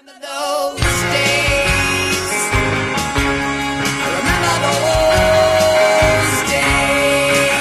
Those days. I remember those days.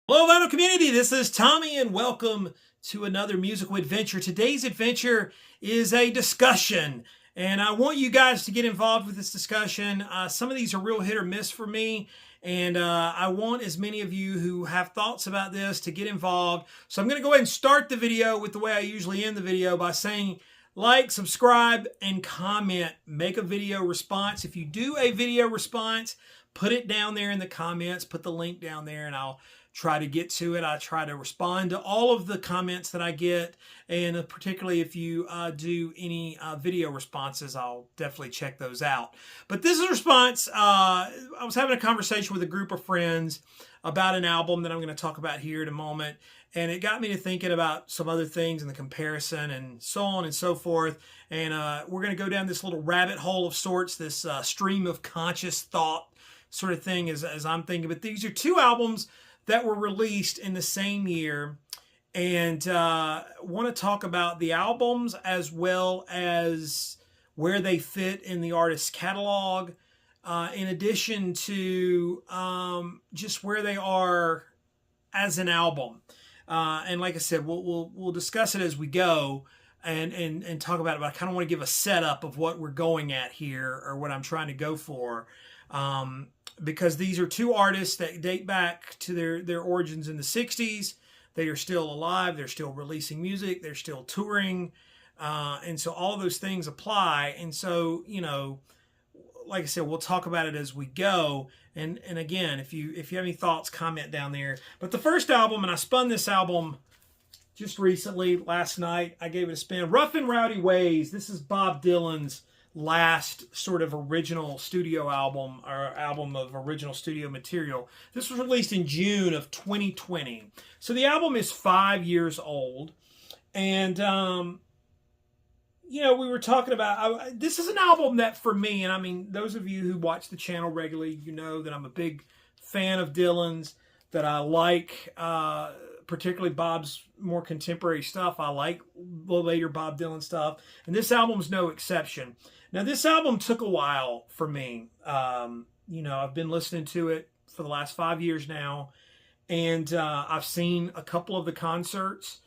Hello, Vinyl community. This is Tommy, and welcome to another musical adventure. Today's adventure is a discussion, and I want you guys to get involved with this discussion. Some of these are real hit or miss for me, and I want as many of you who have thoughts about this to get involved. So I'm going to go ahead and start the video with the way I usually end the video by saying like, subscribe, and comment. Make a video response. If you do a video response, put it down there in the comments. Put the link down there, and I'll try to get to it. I try to respond to all of the comments that I get, and particularly if you do any video responses, I'll definitely check those out. But this is a response. I was having a conversation with a group of friends about an album that I'm going to talk about here in a moment, and it got me to thinking about some other things and the comparison and so on and so forth. And we're going to go down this little rabbit hole of sorts, this stream of conscious thought sort of thing as I'm thinking. But these are two albums that were released in the same year, and want to talk about the albums as well as where they fit in the artist's catalog, in addition to just where they are as an album. And like I said, we'll discuss it as we go and talk about it. But I kind of want to give a setup of what we're going at here, or what I'm trying to go for. Because these are two artists that date back to their origins in the 60s. They are still alive. They're still releasing music. They're still touring. And so all those things apply. And so, you know, like I said, we'll talk about it as we go. And again, if you have any thoughts, comment down there. But the first album, and I spun this album just recently, last night, I gave it a spin. Rough and Rowdy Ways. This is Bob Dylan's last sort of original studio album, or album of original studio material. This was released in June of 2020. So the album is 5 years old. And, you know, we were talking about, this is an album that for me, and I mean, those of you who watch the channel regularly, you know that I'm a big fan of Dylan's, that I like, particularly Bob's more contemporary stuff. I like the later Bob Dylan stuff. And this album's no exception. Now, this album took a while for me. You know, I've been listening to it for the last 5 years now. And I've seen a couple of the concerts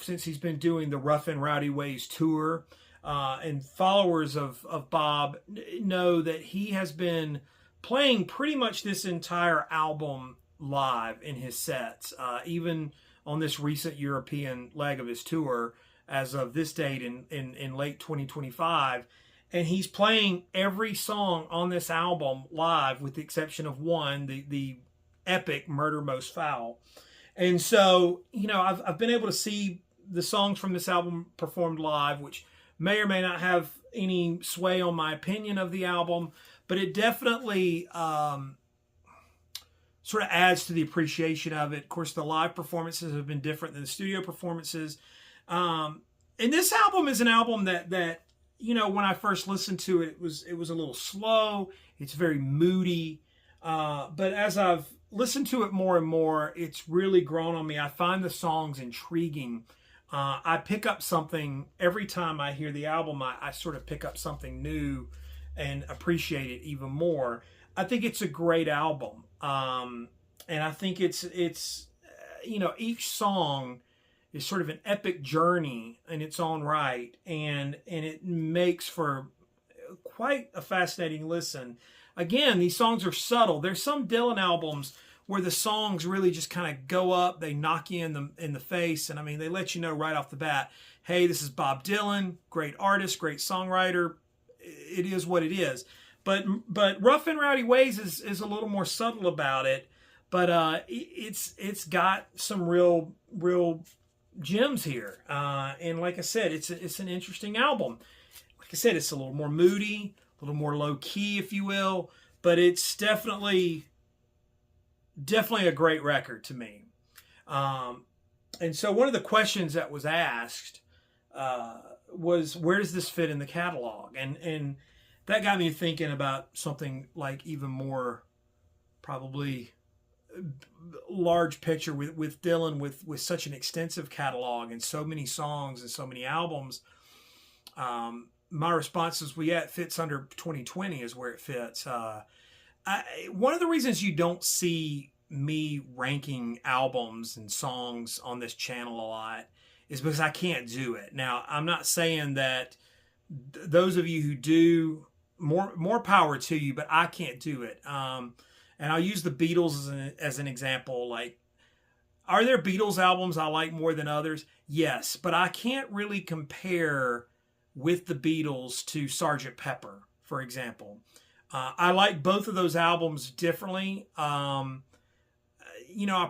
since he's been doing the Rough and Rowdy Ways tour. And followers of Bob know that he has been playing pretty much this entire album live in his sets, even on this recent European leg of his tour as of this date in late 2025. And he's playing every song on this album live with the exception of one, the epic Murder Most Foul. And so, you know, I've been able to see the songs from this album performed live, which may or may not have any sway on my opinion of the album, but it definitely sort of adds to the appreciation of it. Of course, the live performances have been different than the studio performances. And this album is an album that you know, when I first listened to it, it was a little slow. It's very moody. But as I've listened to it more and more, it's really grown on me. I find the songs intriguing. I pick up something every time I hear the album. I sort of pick up something new and appreciate it even more. I think it's a great album. And I think it's you know, each song is sort of an epic journey in its own right, and it makes for quite a fascinating listen. Again, these songs are subtle. There's some Dylan albums where the songs really just kind of go up, they knock you in the face, and I mean, they let you know right off the bat, hey, this is Bob Dylan, great artist, great songwriter. It is what it is. But Rough and Rowdy Ways is a little more subtle about it, but it's got some real gems here. And like I said, it's an interesting album. Like I said, it's a little more moody, a little more low key, if you will, but it's definitely a great record to me. And so one of the questions that was asked was, where does this fit in the catalog? And that got me thinking about something like even more probably large picture with Dylan with such an extensive catalog and so many songs and so many albums. My response is, well, yeah, it fits under 2020 is where it fits. One of the reasons you don't see me ranking albums and songs on this channel a lot is because I can't do it. Now, I'm not saying that those of you who do, more power to you, but I can't do it. And I'll use the Beatles as an example. Like, are there Beatles albums I like more than others? Yes, but I can't really compare with the Beatles to Sgt. Pepper, for example. I like both of those albums differently. I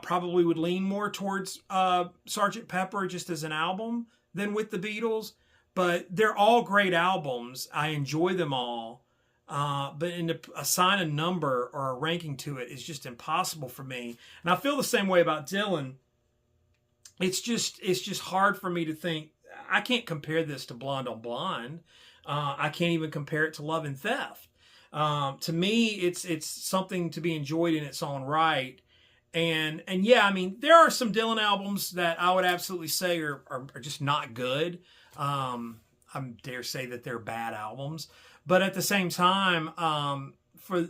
probably would lean more towards Sgt. Pepper just as an album than with the Beatles, but they're all great albums. I enjoy them all. But to assign a number or a ranking to it is just impossible for me. And I feel the same way about Dylan. It's just hard for me to think. I can't compare this to Blonde on Blonde. I can't even compare it to Love and Theft. To me, it's something to be enjoyed in its own right. And yeah, I mean, there are some Dylan albums that I would absolutely say are just not good. I dare say that they're bad albums. But at the same time, for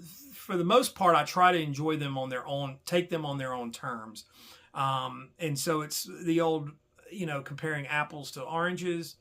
the most part, I try to enjoy them on their own, take them on their own terms. And so it's the old, comparing apples to oranges.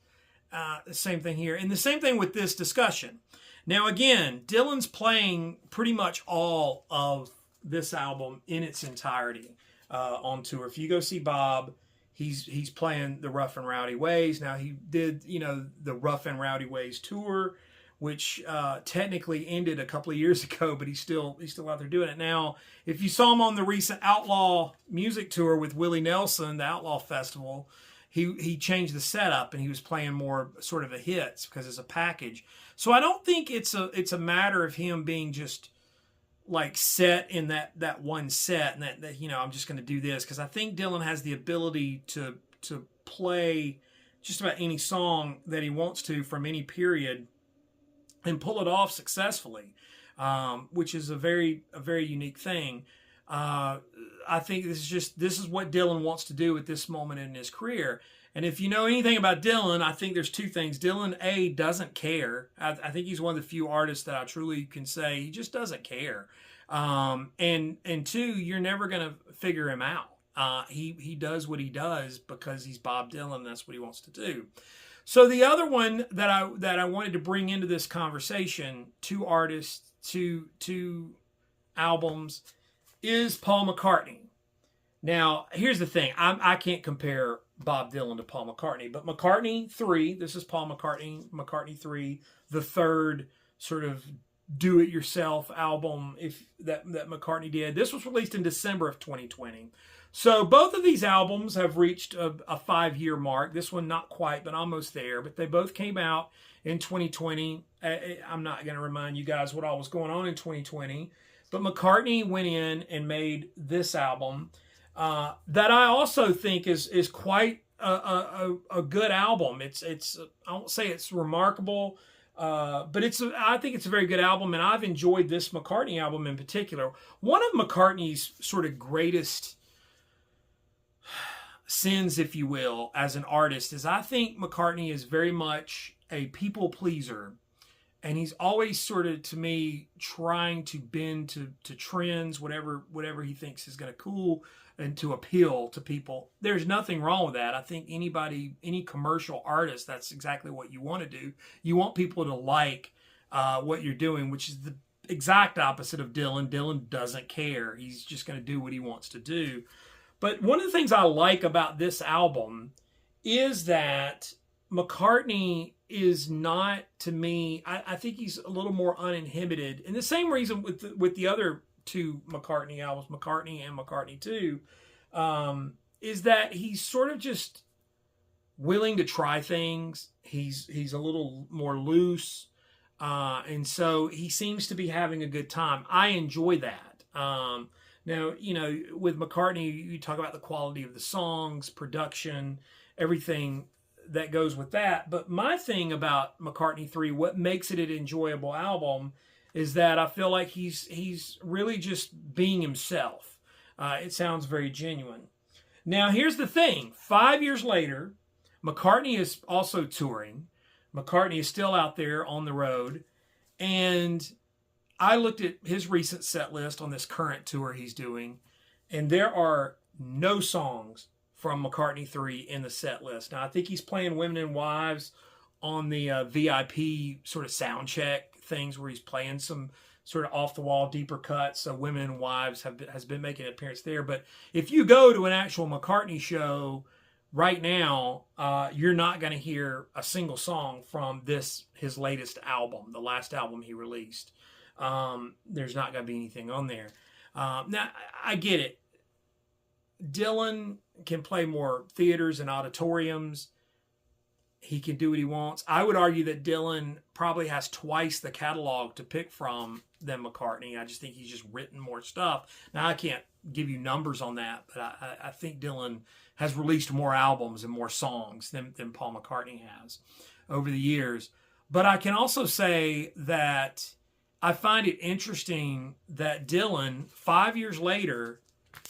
The same thing here. And the same thing with this discussion. Now, again, Dylan's playing pretty much all of this album in its entirety on tour. If you go see Bob, he's playing the Rough and Rowdy Ways. Now, he did, the Rough and Rowdy Ways tour, which technically ended a couple of years ago, but he's still out there doing it now. If you saw him on the recent Outlaw music tour with Willie Nelson, the Outlaw Festival, he changed the setup and he was playing more sort of the hits because it's a package. So I don't think it's a matter of him being just like set in that one set and that I'm just going to do this, because I think Dylan has the ability to play just about any song that he wants to from any period and pull it off successfully, which is a very unique thing. I think this is what Dylan wants to do at this moment in his career. And if you know anything about Dylan, I think there's two things. Dylan, A, doesn't care. I think he's one of the few artists that I truly can say he just doesn't care. And two, you're never going to figure him out. He does what he does because he's Bob Dylan. That's what he wants to do. So the other one that I wanted to bring into this conversation, two artists, two albums, is Paul McCartney. Now, here's the thing. I can't compare Bob Dylan to Paul McCartney, but McCartney 3, this is Paul McCartney 3, the third sort of do-it-yourself album that McCartney did. This was released in December of 2020. So both of these albums have reached a 5-year mark. This one not quite, but almost there. But they both came out in 2020. I'm not going to remind you guys what all was going on in 2020. But McCartney went in and made this album that I also think is quite a good album. It's I won't say it's remarkable, but I think it's a very good album, and I've enjoyed this McCartney album in particular. One of McCartney's sort of greatest sins, if you will, as an artist is I think McCartney is very much a people pleaser. And he's always sort of, to me, trying to bend to trends, whatever he thinks is going to cool and to appeal to people. There's nothing wrong with that. I think any commercial artist, that's exactly what you want to do. You want people to like what you're doing, which is the exact opposite of Dylan. Dylan doesn't care. He's just going to do what he wants to do. But one of the things I like about this album is that McCartney is not, to me, I think he's a little more uninhibited. And the same reason with the other two McCartney albums, McCartney and McCartney 2, is that he's sort of just willing to try things. He's a little more loose. And so he seems to be having a good time. I enjoy that. Now, with McCartney, you talk about the quality of the songs, production, everything that goes with that. But my thing about McCartney 3, what makes it an enjoyable album, is that I feel like he's really just being himself. It sounds very genuine. Now, here's the thing. 5 years later, McCartney is also touring. McCartney is still out there on the road. And I looked at his recent set list on this current tour he's doing, and there are no songs from McCartney 3 in the set list. Now, I think he's playing Women and Wives on the VIP sort of sound check things where he's playing some sort of off-the-wall deeper cuts. So Women and Wives has been making an appearance there. But if you go to an actual McCartney show right now, you're not going to hear a single song from his latest album, the last album he released. There's not going to be anything on there. Now, I get it. Dylan can play more theaters and auditoriums. He can do what he wants. I would argue that Dylan probably has twice the catalog to pick from than McCartney. I just think he's just written more stuff. Now, I can't give you numbers on that, but I think Dylan has released more albums and more songs than Paul McCartney has over the years. But I can also say that I find it interesting that Dylan, 5 years later,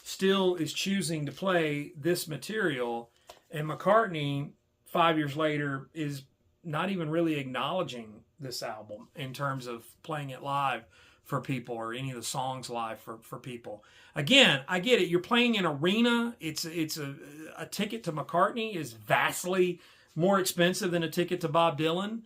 still is choosing to play this material, and McCartney 5 years later is not even really acknowledging this album in terms of playing it live for people or any of the songs live for people. Again, I get it. You're playing an arena. It's a ticket to McCartney is vastly more expensive than a ticket to Bob Dylan.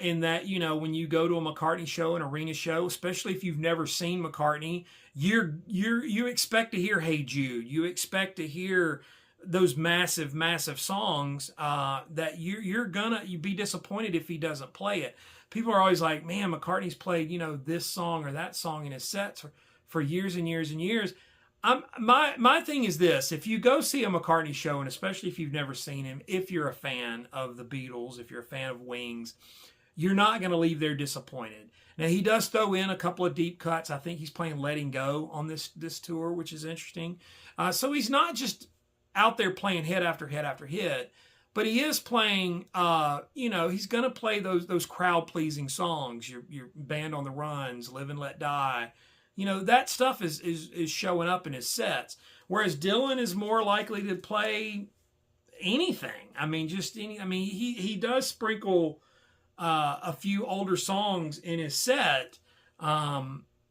In that, when you go to a McCartney show, an arena show, especially if you've never seen McCartney, you expect to hear "Hey Jude." You expect to hear those massive songs that you'd be disappointed if he doesn't play it. People are always like, man, McCartney's played this song or that song in his sets for years and years and years. My thing is this: if you go see a McCartney show, and especially if you've never seen him, if you're a fan of the Beatles, if you're a fan of Wings, you're not going to leave there disappointed. Now, he does throw in a couple of deep cuts. I think he's playing "Letting Go" on this tour, which is interesting. So he's not just out there playing hit after hit after hit, but he is playing. He's going to play those crowd pleasing songs. Your Band on the Run's, "Live and Let Die." That stuff is showing up in his sets. Whereas Dylan is more likely to play anything. He does sprinkle a few older songs in his set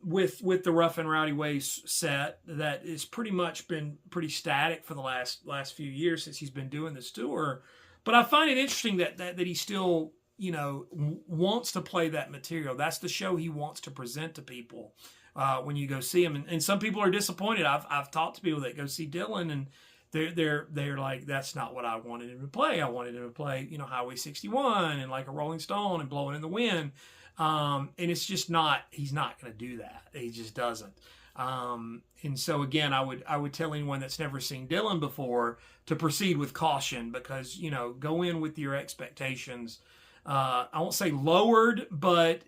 with the Rough and Rowdy Ways set that has pretty much been pretty static for the last few years since he's been doing this tour. But I find it interesting that he still wants to play that material. That's the show he wants to present to people. When you go see him, and some people are disappointed. I've talked to people that go see Dylan, and they're like, that's not what I wanted him to play. I wanted him to play, Highway 61 and like a Rolling Stone and Blowing in the Wind. And it's just not. He's not going to do that. He just doesn't. And so again, I would tell anyone that's never seen Dylan before to proceed with caution, because go in with your expectations. I won't say lowered, but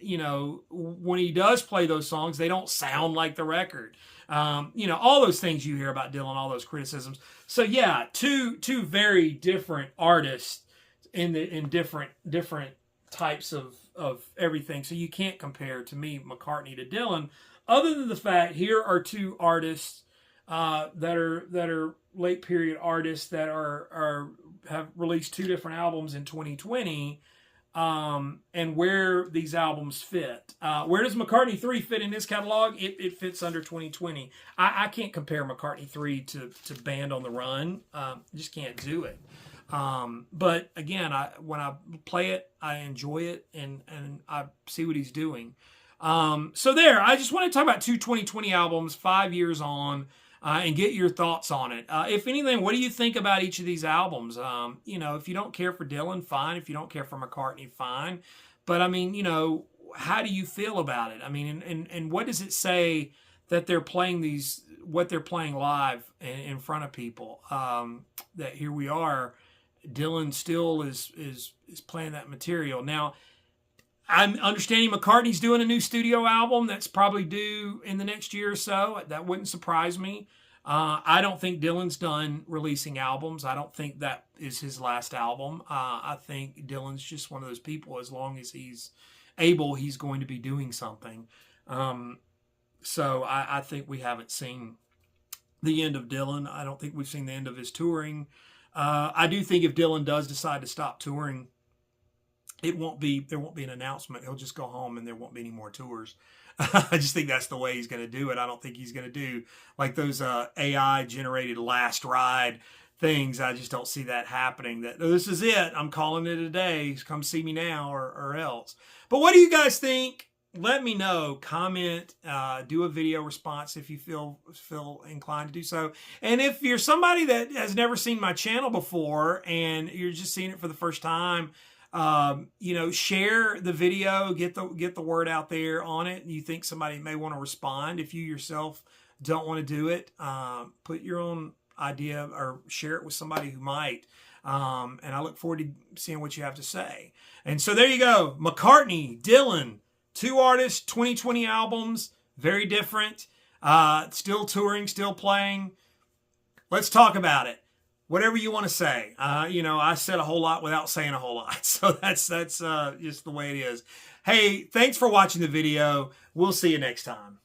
when he does play those songs, they don't sound like the record. All those things you hear about Dylan, all those criticisms. So yeah, two very different artists in different types of everything. So you can't compare, to me, McCartney to Dylan, other than the fact here are two artists that are late period artists that have released two different albums in 2020. And where these albums fit. Where does McCartney 3 fit in this catalog? It fits under 2020. I can't compare McCartney 3 to Band on the Run. Just can't do it. But again, when I play it, I enjoy it, and I see what he's doing. So there, I just want to talk about two 2020 albums, 5 years on, and get your thoughts on it. If anything, what do you think about each of these albums? If you don't care for Dylan, fine. If you don't care for McCartney, fine. But how do you feel about it? And what does it say that they're playing what they're playing live in front of people? That here we are, Dylan still is playing that material. Now, I'm understanding McCartney's doing a new studio album that's probably due in the next year or so. That wouldn't surprise me. I don't think Dylan's done releasing albums. I don't think that is his last album. I think Dylan's just one of those people, as long as he's able, he's going to be doing something. So I think we haven't seen the end of Dylan. I don't think we've seen the end of his touring. I do think if Dylan does decide to stop touring, there won't be an announcement. He'll just go home and there won't be any more tours. I just think that's the way he's going to do it. I don't think he's going to do like those AI generated last ride things. I just don't see that happening. That this is it. I'm calling it a day. Come see me now or else. But what do you guys think? Let me know. Comment. Do a video response if you feel inclined to do so. And if you're somebody that has never seen my channel before and you're just seeing it for the first time, share the video, get the word out there on it. You think somebody may want to respond. If you yourself don't want to do it, put your own idea or share it with somebody who might. And I look forward to seeing what you have to say. And so there you go. McCartney, Dylan, 2 artists, 2020 albums, very different. Still touring, still playing. Let's talk about it. Whatever you want to say. I said a whole lot without saying a whole lot. So that's just the way it is. Hey, thanks for watching the video. We'll see you next time.